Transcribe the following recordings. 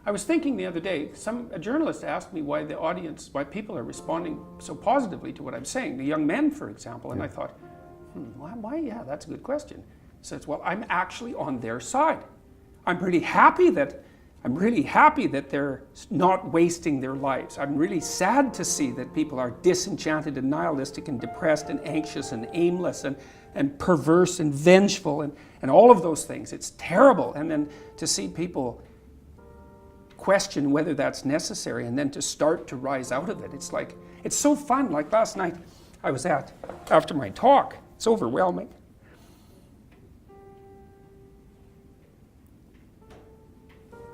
I was thinking the other day, a journalist asked me why why people are responding so positively to what I'm saying, the young men, for example, and I thought, why? Yeah, that's a good question. He says, well, I'm actually on their side. I'm really happy that they're not wasting their lives. I'm really sad to see that people are disenchanted and nihilistic and depressed and anxious and aimless and perverse and vengeful and all of those things. It's terrible. And then to see people question whether that's necessary and then to start to rise out of it. It's like, it's so fun. Like last night I was after my talk, it's overwhelming.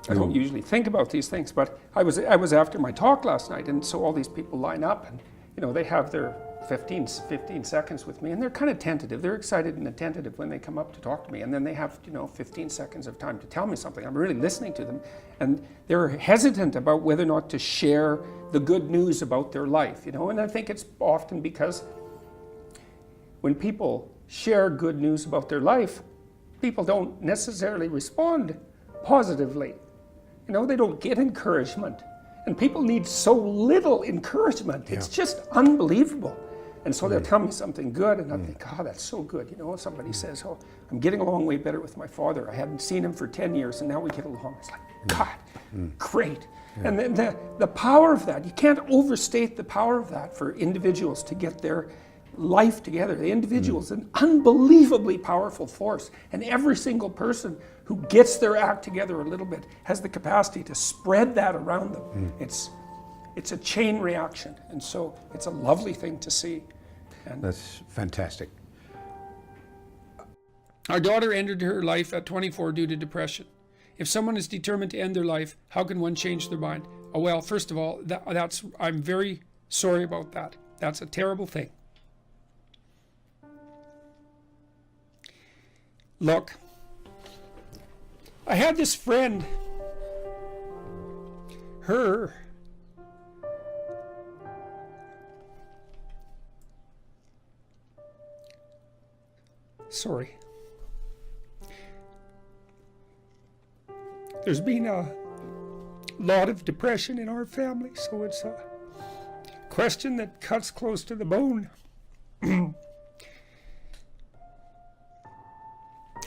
I don't usually think about these things, but I was after my talk last night, and so all these people line up, and they have their 15 seconds with me, and they're kind of tentative. They're excited and attentive when they come up to talk to me, and then they have 15 seconds of time to tell me something. I'm really listening to them, and they're hesitant about whether or not to share the good news about their life, and I think it's often because when people share good news about their life, people don't necessarily respond positively. They don't get encouragement. And people need so little encouragement. It's just unbelievable. And so they'll tell me something good, and I think, oh, that's so good. Somebody says, oh, I'm getting along way better with my father. I hadn't seen him for 10 years, and now we get along. It's like, God, great. And then the power of that, you can't overstate the power of that for individuals to get their life together. The individual is an unbelievably powerful force, and every single person who gets their act together a little bit has the capacity to spread that around them. It's a chain reaction, and so it's a lovely thing to see. And that's fantastic. Our daughter ended her life at 24 due to depression. If someone is determined to end their life, how can one change their mind? Oh, well, first of all, I'm very sorry about that. That's a terrible thing. Look, I had this friend, sorry. There's been a lot of depression in our family, so it's a question that cuts close to the bone.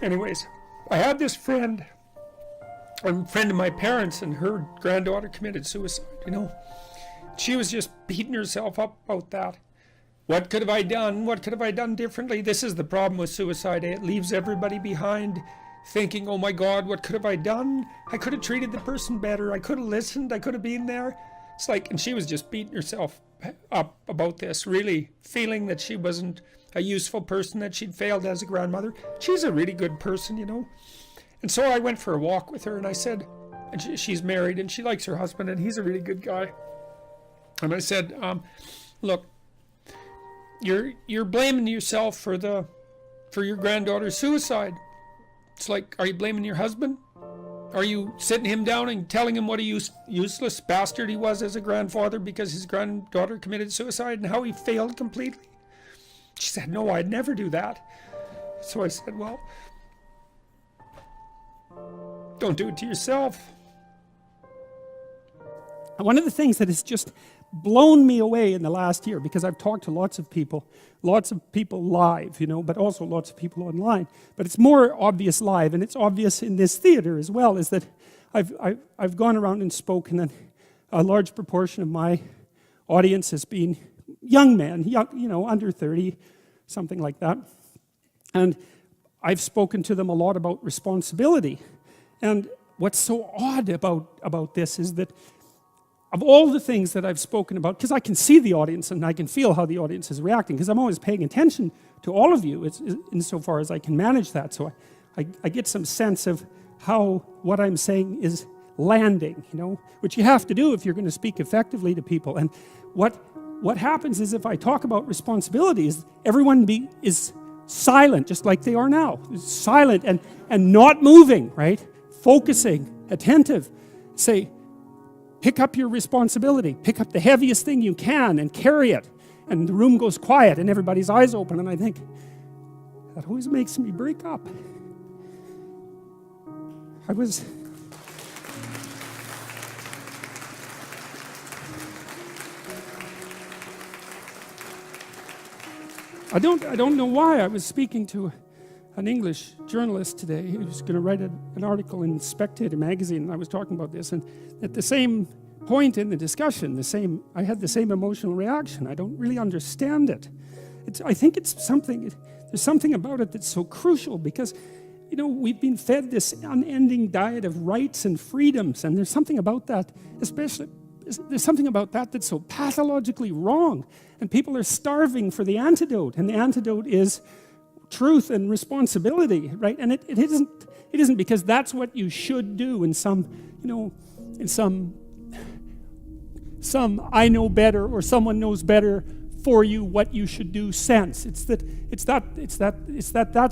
Anyways, I had this friend, a friend of my parents, and her granddaughter committed suicide, She was just beating herself up about that. What could have I done? What could have I done differently? This is the problem with suicide. It leaves everybody behind thinking, oh my God, what could have I done? I could have treated the person better. I could have listened. I could have been there. It's like, and she was just beating herself up about this, really feeling that she wasn't a useful person, that she'd failed as a grandmother. She's a really good person, And so I went for a walk with her, and I said, and she's married, and she likes her husband, and he's a really good guy. And I said, look, you're blaming yourself for your granddaughter's suicide. It's like, are you blaming your husband? Are you sitting him down and telling him what a useless bastard he was as a grandfather because his granddaughter committed suicide and how he failed completely? She said, no, I'd never do that. So I said, well, don't do it to yourself. One of the things that has just blown me away in the last year, because I've talked to lots of people live, but also lots of people online. But it's more obvious live, and it's obvious in this theater as well, is that I've gone around and spoken, and a large proportion of my audience has been young men, under 30, something like that. And I've spoken to them a lot about responsibility. And what's so odd about this is that of all the things that I've spoken about, because I can see the audience and I can feel how the audience is reacting, because I'm always paying attention to all of you insofar as I can manage that. So I get some sense of how what I'm saying is landing, which you have to do if you're going to speak effectively to people. And what happens is if I talk about responsibilities, everyone is silent, just like they are now. Silent and not moving, right? Focusing, attentive. Say, pick up your responsibility. Pick up the heaviest thing you can and carry it. And the room goes quiet and everybody's eyes open. And I think, that always makes me break up. I don't know why. I was speaking to an English journalist today who was going to write an article in Spectator magazine, and I was talking about this, and at the same point in the discussion, I had the same emotional reaction. I don't really understand it. I think there's something about it that's so crucial, because we've been fed this unending diet of rights and freedoms, and there's something about that, there's something about that that's so pathologically wrong, and people are starving for the antidote, and the antidote is truth and responsibility, right? And it isn't because that's what you should do in some I know better or someone knows better for you what you should do sense. That's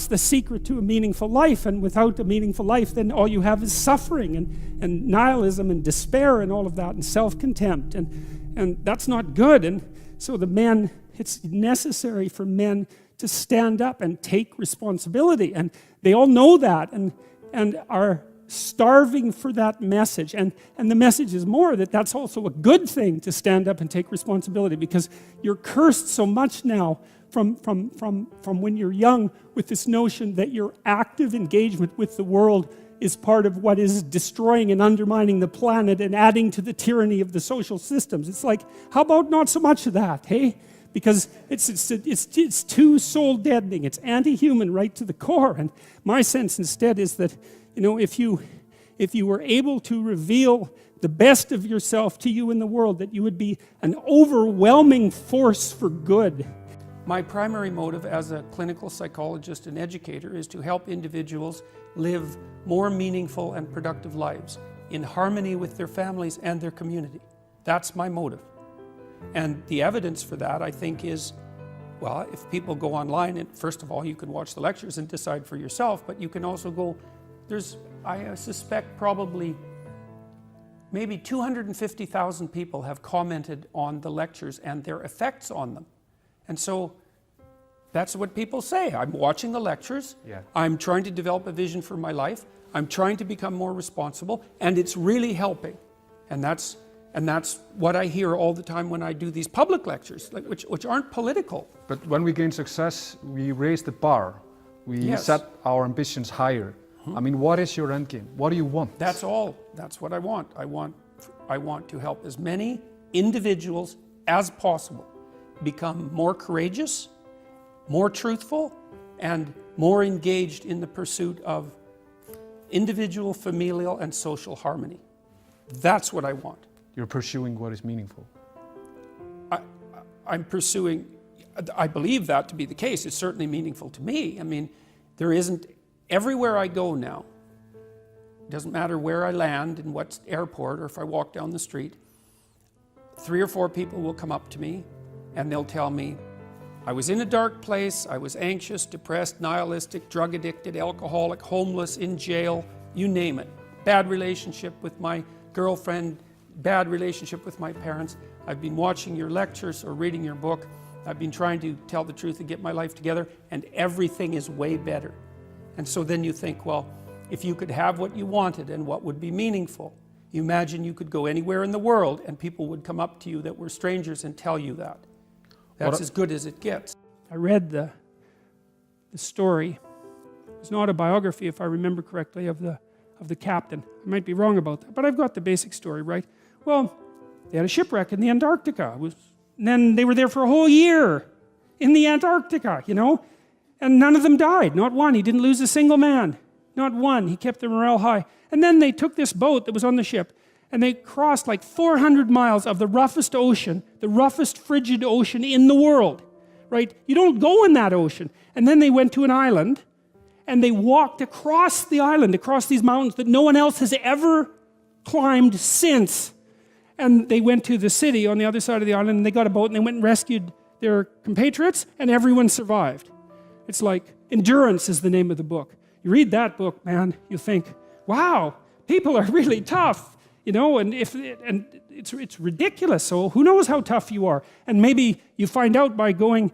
the secret to a meaningful life, and without a meaningful life, then all you have is suffering and nihilism and despair and all of that, and self-contempt, and that's not good. And so it's necessary for men to stand up and take responsibility, and they all know that and are starving for that message, and the message is more that that's also a good thing, to stand up and take responsibility, because you're cursed so much now from when you're young with this notion that your active engagement with the world is part of what is destroying and undermining the planet and adding to the tyranny of the social systems. It's like, how about not so much of that, hey? Because it's too soul deadening. It's anti-human right to the core. And my sense instead is that, if you were able to reveal the best of yourself to you in the world, that you would be an overwhelming force for good. My primary motive as a clinical psychologist and educator is to help individuals live more meaningful and productive lives in harmony with their families and their community. That's my motive. And the evidence for that, I think, is, well, if people go online, and first of all, you can watch the lectures and decide for yourself, but you can also go, I suspect probably maybe 250,000 people have commented on the lectures and their effects on them. And so that's what people say. I'm watching the lectures, I'm trying to develop a vision for my life, I'm trying to become more responsible, and it's really helping. And that's what I hear all the time when I do these public lectures, which aren't political. But when we gain success, we raise the bar. We set our ambitions higher. I mean, what is your end game? What do you want? That's all. That's what I want. I want to help as many individuals as possible become more courageous, more truthful, and more engaged in the pursuit of individual, familial, and social harmony. That's what I want. You're pursuing what is meaningful. I'm pursuing, I believe that to be the case. It's certainly meaningful to me. I mean, there isn't, everywhere I go now, it doesn't matter where I land, in what airport, or if I walk down the street, 3 or 4 people will come up to me and they'll tell me, I was in a dark place, I was anxious, depressed, nihilistic, drug addicted, alcoholic, homeless, in jail, you name it. Bad relationship with my girlfriend, bad relationship with my parents. I've been watching your lectures or reading your book. I've been trying to tell the truth and get my life together, and everything is way better. And so then you think, well, if you could have what you wanted and what would be meaningful, you imagine you could go anywhere in the world and people would come up to you that were strangers and tell you that. That's as good as it gets. I read the story. It's not a biography, if I remember correctly, of the captain. I might be wrong about that, but I've got the basic story right. Well, they had a shipwreck in the Antarctica. And then they were there for a whole year in the Antarctica, and none of them died, not one. He didn't lose a single man, not one. He kept their morale high. And then they took this boat that was on the ship, and they crossed like 400 miles of the roughest ocean, the roughest frigid ocean in the world, right? You don't go in that ocean. And then they went to an island, and they walked across the island, across these mountains that no one else has ever climbed since. And they went to the city on the other side of the island, and they got a boat, and they went and rescued their compatriots, and everyone survived. It's like, Endurance is the name of the book. You read that book, man, you think, wow, people are really tough, and it's ridiculous. So who knows how tough you are? And maybe you find out by going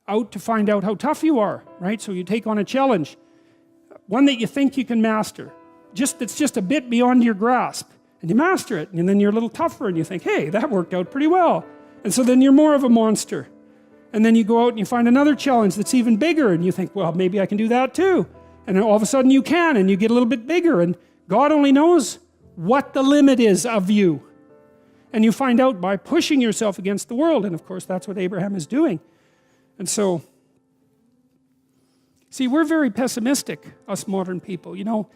out to find out how tough you are, right? So you take on a challenge, one that you think you can master, that's just a bit beyond your grasp, and you master it, and then you're a little tougher, and you think, hey, that worked out pretty well. And so then you're more of a monster. And then you go out and you find another challenge that's even bigger, and you think, well, maybe I can do that too. And then all of a sudden you can, and you get a little bit bigger, and God only knows what the limit is of you. And you find out by pushing yourself against the world, and of course that's what Abraham is doing. And so, see, we're very pessimistic, us modern people. You know,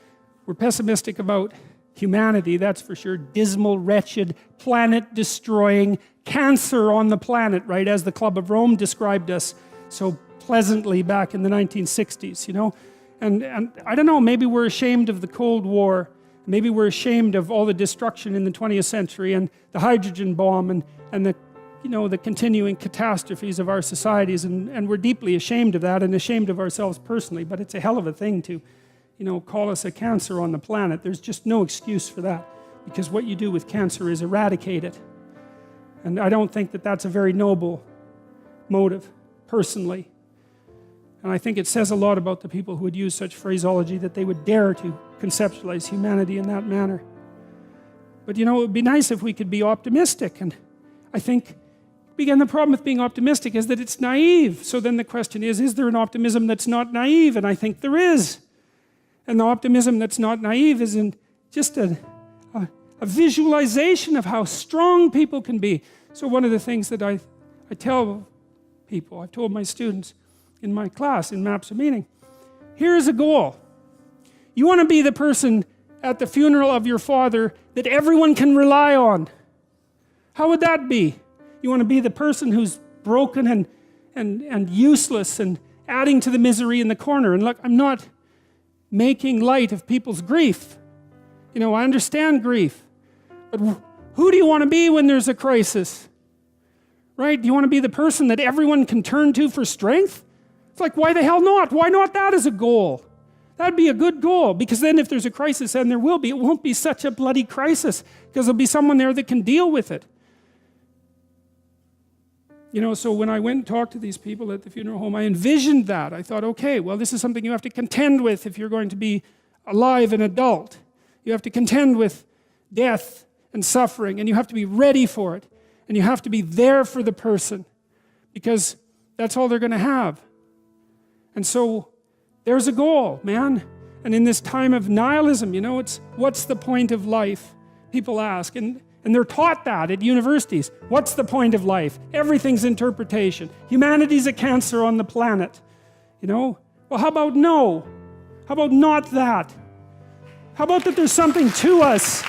we're pessimistic about humanity, that's for sure. Dismal, wretched, planet-destroying, cancer on the planet, right? As the Club of Rome described us so pleasantly back in the 1960s, you know? And I don't know, maybe we're ashamed of the Cold War. Maybe we're ashamed of all the destruction in the 20th century and the hydrogen bomb and the, you know, the continuing catastrophes of our societies. And we're deeply ashamed of that and ashamed of ourselves personally. But it's a hell of a thing to, you know, call us a cancer on the planet. There's just no excuse for that, because what you do with cancer is eradicate it. And I don't think that that's a very noble motive, personally. And I think it says a lot about the people who would use such phraseology, that they would dare to conceptualize humanity in that manner. But you know, it would be nice if we could be optimistic. And I think, again, the problem with being optimistic is that it's naive. So then the question is there an optimism that's not naive? And I think there is. And the optimism that's not naive is in just a visualization of how strong people can be. So one of the things that I tell people, I've told my students in my class, in Maps of Meaning, here's a goal. You want to be the person at the funeral of your father that everyone can rely on. How would that be? You want to be the person who's broken and useless and adding to the misery in the corner. And look, I'm not making light of people's grief. You know, I understand grief. But who do you want to be when there's a crisis? Right? Do you want to be the person that everyone can turn to for strength? It's like, why the hell not? Why not that as a goal? That'd be a good goal, because then if there's a crisis, and there will be, it won't be such a bloody crisis, because there'll be someone there that can deal with it. You know, so when I went and talked to these people at the funeral home, I envisioned that. I thought, okay, well, this is something you have to contend with if you're going to be alive and adult. You have to contend with death and suffering, and you have to be ready for it. And you have to be there for the person, because that's all they're going to have. And so there's a goal, man. And in this time of nihilism, you know, it's what's the point of life? People ask. And they're taught that at universities. What's the point of life? Everything's interpretation. Humanity's a cancer on the planet. You know? Well, how about no? How about not that? How about that there's something to us?